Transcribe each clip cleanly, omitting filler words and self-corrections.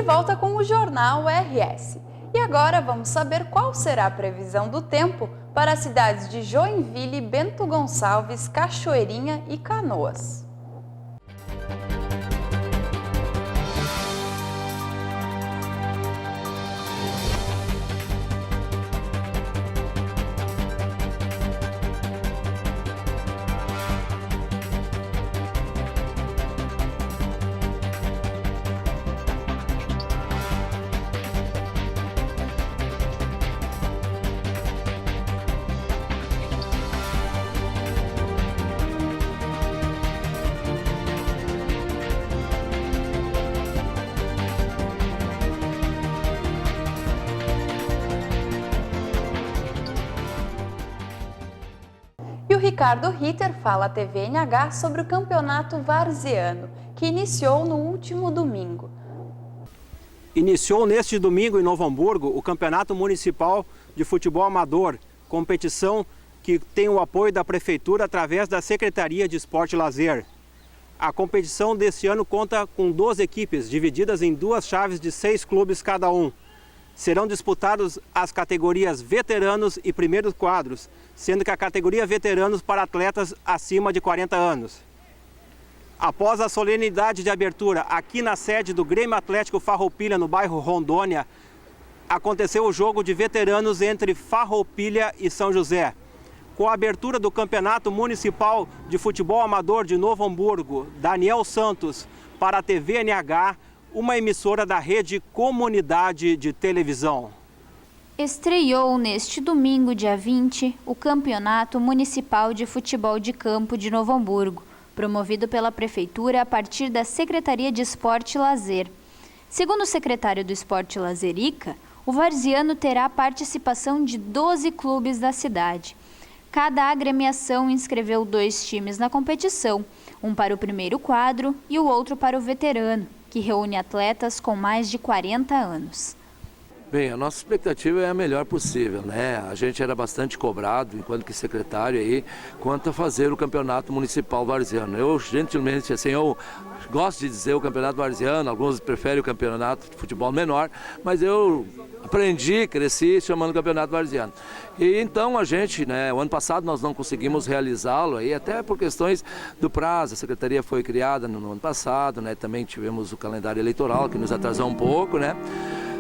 volta com o Jornal RS. E agora vamos saber qual será a previsão do tempo para as cidades de Joinville, Bento Gonçalves, Cachoeirinha e Canoas. E o Ricardo Ritter fala à TV NH sobre o Campeonato Varziano, que iniciou no último domingo. Iniciou neste domingo em Novo Hamburgo o Campeonato Municipal de Futebol Amador, competição que tem o apoio da Prefeitura através da Secretaria de Esporte e Lazer. A competição deste ano conta com 12 equipes, divididas em duas chaves de 6 clubes cada um. Serão disputados as categorias veteranos e primeiros quadros, sendo que a categoria veteranos para atletas acima de 40 anos. Após a solenidade de abertura aqui na sede do Grêmio Atlético Farroupilha, no bairro Rondônia, aconteceu o jogo de veteranos entre Farroupilha e São José. Com a abertura do Campeonato Municipal de Futebol Amador de Novo Hamburgo, Daniel Santos, para a TV NH, uma emissora da Rede Comunidade de Televisão. Estreou neste domingo, dia 20, o Campeonato Municipal de Futebol de Campo de Novo Hamburgo, promovido pela Prefeitura a partir da Secretaria de Esporte e Lazer. Segundo o secretário do Esporte e Lazer, ICA, o Varziano terá a participação de 12 clubes da cidade. Cada agremiação inscreveu 2 times na competição, um para o primeiro quadro e o outro para o veterano, que reúne atletas com mais de 40 anos. Bem, a nossa expectativa é a melhor possível, né? A gente era bastante cobrado, enquanto que secretário aí, quanto a fazer o Campeonato Municipal Varziano. Eu, gentilmente, assim, eu gosto de dizer o Campeonato Varziano, alguns preferem o Campeonato de Futebol Menor, mas eu aprendi, cresci chamando Campeonato Varziano. E então a gente, né, o ano passado nós não conseguimos realizá-lo aí, até por questões do prazo. A secretaria foi criada no ano passado, né? Também tivemos o calendário eleitoral que nos atrasou um pouco, né?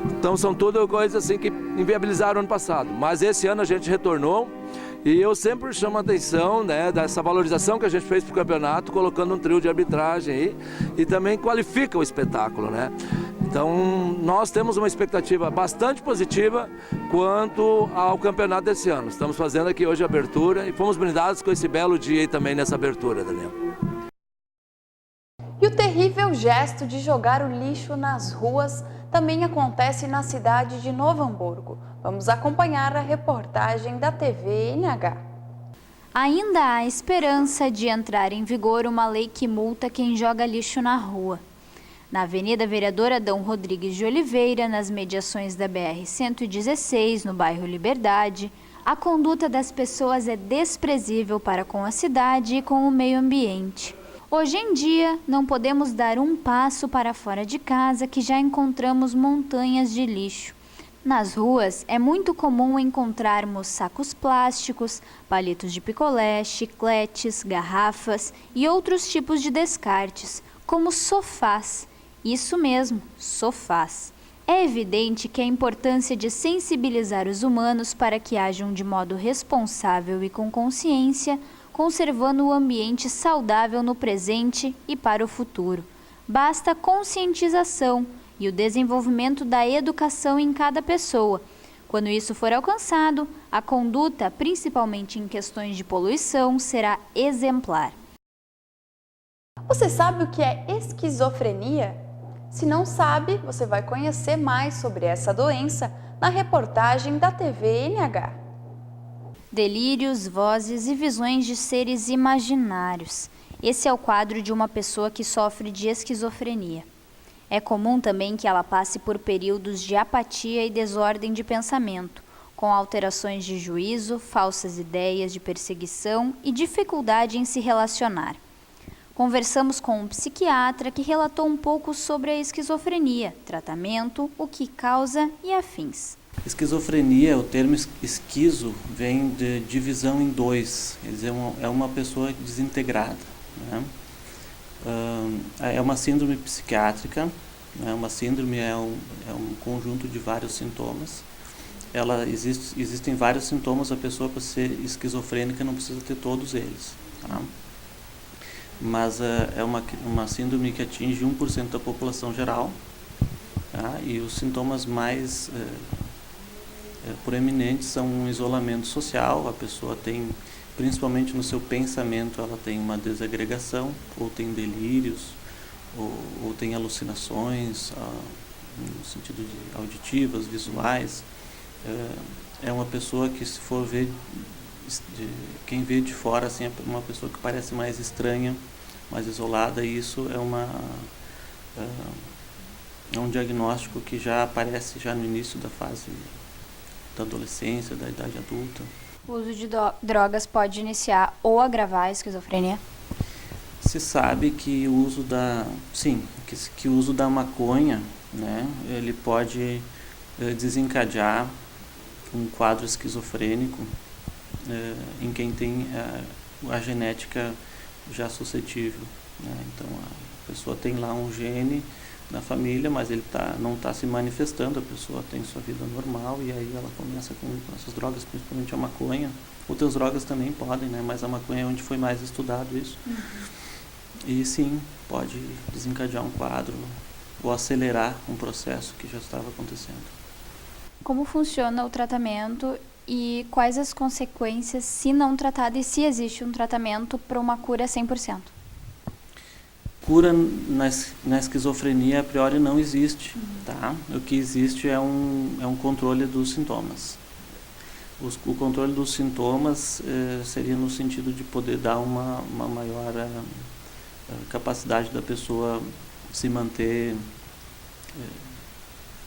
Então são tudo coisas assim que inviabilizaram o ano passado. Mas esse ano a gente retornou e eu sempre chamo a atenção, né, dessa valorização que a gente fez para o campeonato, colocando um trio de arbitragem aí e também qualifica o espetáculo, né? Então nós temos uma expectativa bastante positiva quanto ao campeonato desse ano. Estamos fazendo aqui hoje a abertura e fomos brindados com esse belo dia aí também nessa abertura, Daniel. E o terrível gesto de jogar o lixo nas ruas também acontece na cidade de Novo Hamburgo. Vamos acompanhar a reportagem da TV NH. Ainda há esperança de entrar em vigor uma lei que multa quem joga lixo na rua. Na Avenida Vereador Adão Rodrigues de Oliveira, nas mediações da BR-116, no bairro Liberdade, a conduta das pessoas é desprezível para com a cidade e com o meio ambiente. Hoje em dia, não podemos dar um passo para fora de casa que já encontramos montanhas de lixo. Nas ruas, é muito comum encontrarmos sacos plásticos, palitos de picolé, chicletes, garrafas e outros tipos de descartes, como sofás. Isso mesmo, sofás. É evidente que a importância de sensibilizar os humanos para que ajam de modo responsável e com consciência, conservando o ambiente saudável no presente e para o futuro. Basta conscientização e o desenvolvimento da educação em cada pessoa. Quando isso for alcançado, a conduta, principalmente em questões de poluição, será exemplar. Você sabe o que é esquizofrenia? Se não sabe, você vai conhecer mais sobre essa doença na reportagem da TV NH. Delírios, vozes e visões de seres imaginários. Esse é o quadro de uma pessoa que sofre de esquizofrenia. É comum também que ela passe por períodos de apatia e desordem de pensamento, com alterações de juízo, falsas ideias de perseguição e dificuldade em se relacionar. Conversamos com um psiquiatra que relatou um pouco sobre a esquizofrenia, tratamento, o que causa e afins. Esquizofrenia, o termo esquizo vem de divisão em dois, quer dizer, é uma pessoa desintegrada, né? É uma síndrome psiquiátrica, né? Uma síndrome é um conjunto de vários sintomas. Existem vários sintomas, a pessoa para ser esquizofrênica não precisa ter todos eles, tá? Mas é uma síndrome que atinge 1% da população geral, tá? E os sintomas mais proeminentes são um isolamento social, a pessoa tem, principalmente no seu pensamento, ela tem uma desagregação, ou tem delírios, ou tem alucinações, no sentido de auditivas, visuais. É uma pessoa que, se for ver, quem vê de fora, assim, é uma pessoa que parece mais estranha, mais isolada, e isso é um diagnóstico que já aparece já no início da fase da adolescência, da idade adulta. O uso de drogas pode iniciar ou agravar a esquizofrenia? Se sabe que o uso que o uso da maconha, né, ele pode desencadear um quadro esquizofrênico em quem tem a genética já suscetível, né? Então a pessoa tem lá um gene na família, mas ele não está se manifestando, a pessoa tem sua vida normal e aí ela começa com essas drogas, principalmente a maconha. Outras drogas também podem, né? Mas a maconha é onde foi mais estudado isso. Uhum. E sim, pode desencadear um quadro ou acelerar um processo que já estava acontecendo. Como funciona o tratamento e quais as consequências se não tratado e se existe um tratamento para uma cura 100%? Cura na esquizofrenia a priori não existe, tá? O que existe é um controle dos sintomas. O controle dos sintomas seria no sentido de poder dar uma maior capacidade da pessoa se manter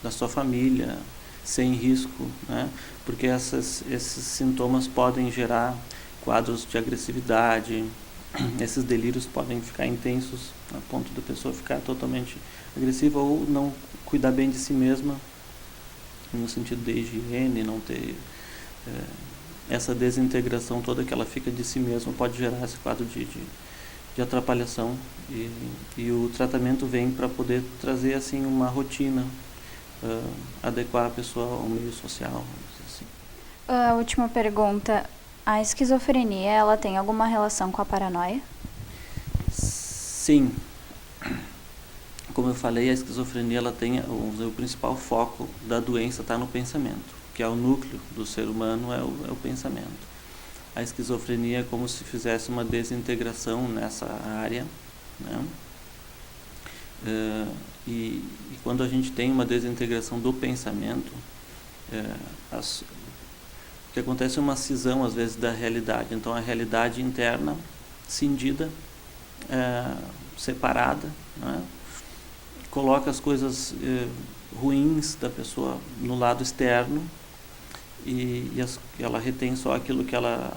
da sua família, sem risco, né? Porque esses sintomas podem gerar quadros de agressividade, esses delírios podem ficar intensos a ponto da pessoa ficar totalmente agressiva ou não cuidar bem de si mesma, no sentido de higiene, não ter essa desintegração toda que ela fica de si mesma, pode gerar esse quadro de atrapalhação e o tratamento vem para poder trazer assim uma rotina, adequar a pessoa ao meio social, assim. A última pergunta, a esquizofrenia, ela tem alguma relação com a paranoia? Sim. Como eu falei, a esquizofrenia ela tem o principal foco da doença está no pensamento, que é o núcleo do ser humano, é o pensamento. A esquizofrenia é como se fizesse uma desintegração nessa área, né? E quando a gente tem uma desintegração do pensamento, o que acontece é uma cisão, às vezes, da realidade. Então, a realidade interna, cindida, separada, né? Coloca as coisas ruins da pessoa no lado externo e ela retém só aquilo que ela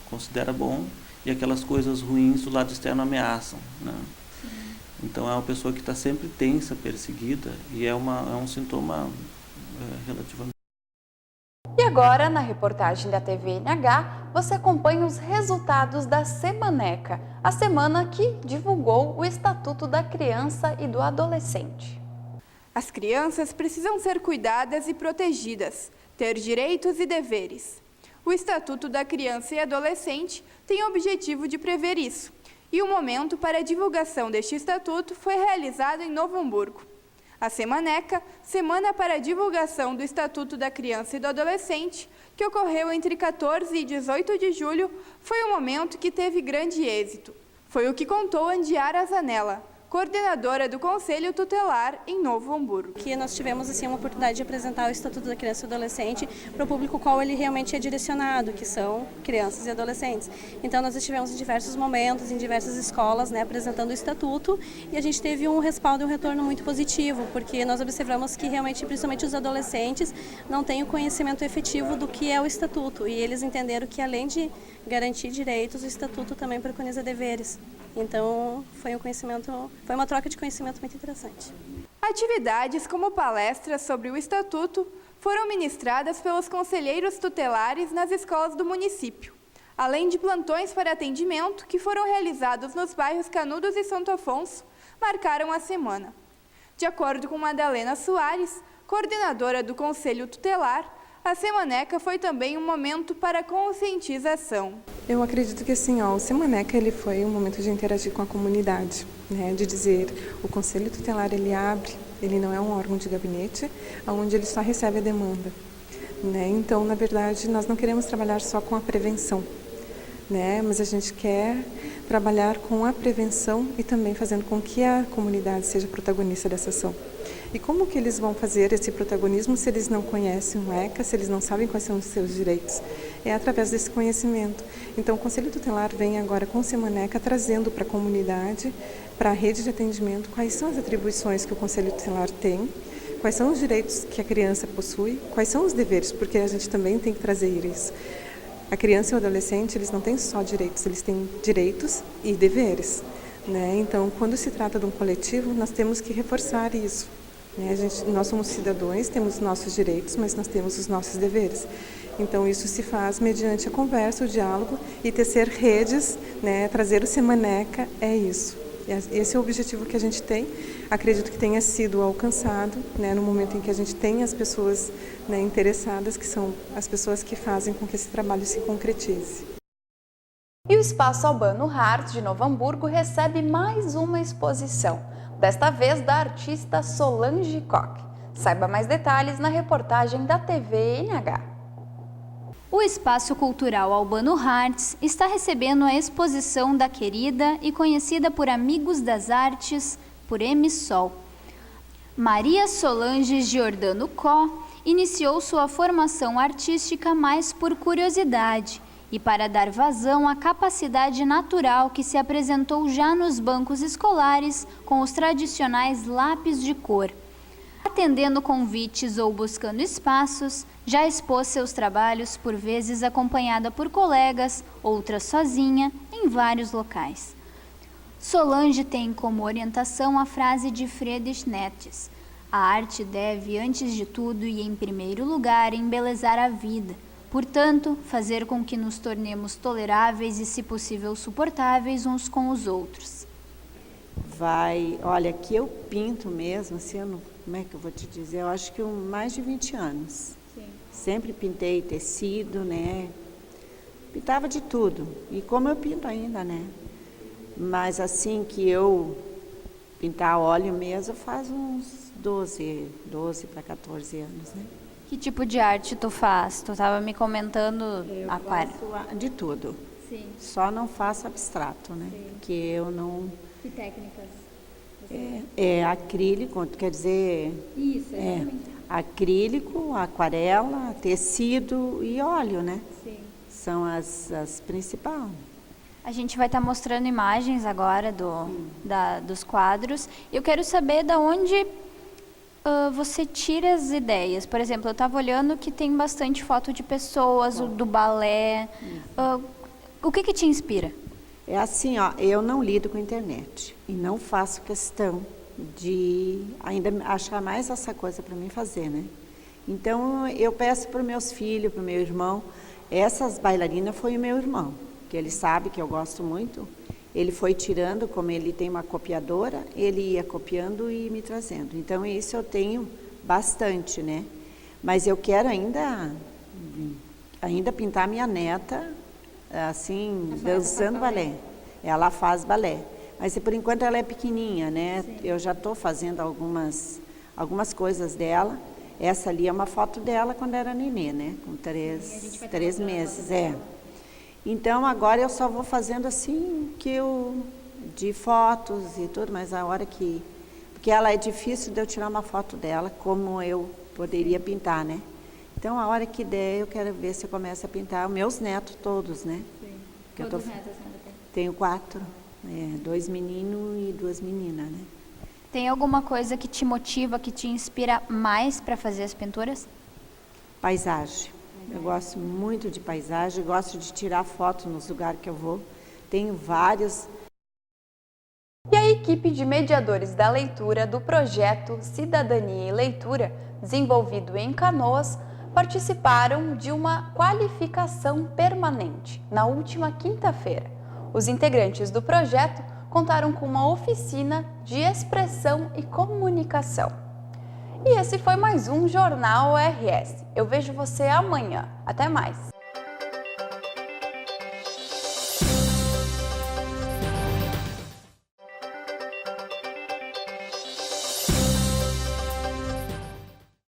considera bom e aquelas coisas ruins do lado externo ameaçam, né? Então é uma pessoa que está sempre tensa, perseguida e é um sintoma relativamente. E agora, na reportagem da TV NH, você acompanha os resultados da Semaneca, a semana que divulgou o Estatuto da Criança e do Adolescente. As crianças precisam ser cuidadas e protegidas, ter direitos e deveres. O Estatuto da Criança e Adolescente tem o objetivo de prever isso, e o momento para a divulgação deste estatuto foi realizado em Novo Hamburgo. A Semaneca, Semana para a Divulgação do Estatuto da Criança e do Adolescente, que ocorreu entre 14 e 18 de julho, foi um momento que teve grande êxito. Foi o que contou Andiara Zanella, coordenadora do Conselho Tutelar em Novo Hamburgo. Aqui nós tivemos assim, uma oportunidade de apresentar o Estatuto da Criança e do Adolescente para o público qual ele realmente é direcionado, que são crianças e adolescentes. Então nós estivemos em diversos momentos, em diversas escolas, né, apresentando o Estatuto, e a gente teve um respaldo e um retorno muito positivo, porque nós observamos que realmente, principalmente os adolescentes, não têm o conhecimento efetivo do que é o Estatuto, e eles entenderam que além de garantir direitos, o Estatuto também preconiza deveres. Então foi uma troca de conhecimento muito interessante. Atividades como palestras sobre o Estatuto foram ministradas pelos conselheiros tutelares nas escolas do município, além de plantões para atendimento que foram realizados nos bairros Canudos e Santo Afonso, marcaram a semana. De acordo com Madalena Soares, coordenadora do Conselho Tutelar, a Semaneca foi também um momento para conscientização. Eu acredito que assim, o Semaneca ele foi um momento de interagir com a comunidade, né, de dizer, o Conselho Tutelar ele abre, ele não é um órgão de gabinete, onde ele só recebe a demanda, né? Então, na verdade, nós não queremos trabalhar só com a prevenção, né, mas a gente quer trabalhar com a prevenção e também fazendo com que a comunidade seja protagonista dessa ação. E como que eles vão fazer esse protagonismo se eles não conhecem o ECA, se eles não sabem quais são os seus direitos? É através desse conhecimento. Então, o Conselho Tutelar vem agora com o Semaneca trazendo para a comunidade, para a rede de atendimento, quais são as atribuições que o Conselho Tutelar tem, quais são os direitos que a criança possui, quais são os deveres, porque a gente também tem que trazer isso. A criança e o adolescente, eles não têm só direitos, eles têm direitos e deveres, né? Então, quando se trata de um coletivo, nós temos que reforçar isso. Nós somos cidadãos, temos nossos direitos, mas nós temos os nossos deveres. Então, isso se faz mediante a conversa, o diálogo e tecer redes, né, trazer o Semaneca, é isso. Esse é o objetivo que a gente tem. Acredito que tenha sido alcançado, né, no momento em que a gente tem as pessoas, né, interessadas, que são as pessoas que fazem com que esse trabalho se concretize. E o Espaço Albano Hart de Novo Hamburgo recebe mais uma exposição, desta vez da artista Solange Koch. Saiba mais detalhes na reportagem da TV NH. O Espaço Cultural Albano Hartz está recebendo a exposição da querida e conhecida por amigos das artes, por MSOL. Maria Solange Giordano Koch iniciou sua formação artística mais por curiosidade e para dar vazão à capacidade natural que se apresentou já nos bancos escolares com os tradicionais lápis de cor. Atendendo convites ou buscando espaços, já expôs seus trabalhos por vezes acompanhada por colegas, outras sozinha, em vários locais. Solange tem como orientação a frase de Friedrich Nietzsche: a arte deve, antes de tudo e em primeiro lugar, embelezar a vida. Portanto, fazer com que nos tornemos toleráveis e, se possível, suportáveis uns com os outros. Olha, aqui eu pinto mesmo, assim, como é que eu vou te dizer? Eu acho que mais de 20 anos. Sim. Sempre pintei tecido, né? Pintava de tudo. E como eu pinto ainda, né? Mas assim que eu pintar óleo mesmo, faz uns 12 para 14 anos, né? Que tipo de arte tu faz? Tu estava me comentando aquarela. Faço de tudo. Sim. Só não faço abstrato, né? Sim. Porque eu não... Que técnicas? Acrílico, quer dizer... Isso, acrílico, aquarela, tecido e óleo, né? Sim. São as principais. A gente vai estar mostrando imagens agora dos quadros. Eu quero saber de onde você tira as ideias. Por exemplo, eu estava olhando que tem bastante foto de pessoas, do balé. O que te inspira? É assim, eu não lido com internet e não faço questão de ainda achar mais essa coisa para mim fazer, né? Então, eu peço para os meus filhos, para o meu irmão. Essas bailarinas foi o meu irmão, que ele sabe que eu gosto muito. Ele foi tirando, como ele tem uma copiadora, ele ia copiando e me trazendo. Então, isso eu tenho bastante, né? Mas eu quero ainda pintar minha neta, assim, dançando balé. Ela faz balé. Mas, por enquanto, ela é pequenininha, né? Sim. Eu já estou fazendo algumas coisas dela. Essa ali é uma foto dela quando era nenê, né? Com 3 meses, Então, agora eu só vou fazendo assim que eu de fotos e tudo, mas a hora que... Porque ela é difícil de eu tirar uma foto dela, como eu poderia pintar, né? Então, a hora que der, eu quero ver se eu começo a pintar os meus netos todos, né? Sim. Quantos netos a senhora tem? Tenho 4, 2 meninos e 2 meninas, né? Tem alguma coisa que te motiva, que te inspira mais para fazer as pinturas? Paisagem. Eu gosto muito de paisagem, gosto de tirar foto nos lugares que eu vou. Tenho vários. E a equipe de mediadores da leitura do projeto Cidadania e Leitura, desenvolvido em Canoas, participaram de uma qualificação permanente na última quinta-feira. Os integrantes do projeto contaram com uma oficina de expressão e comunicação. E esse foi mais um Jornal RS. Eu vejo você amanhã. Até mais!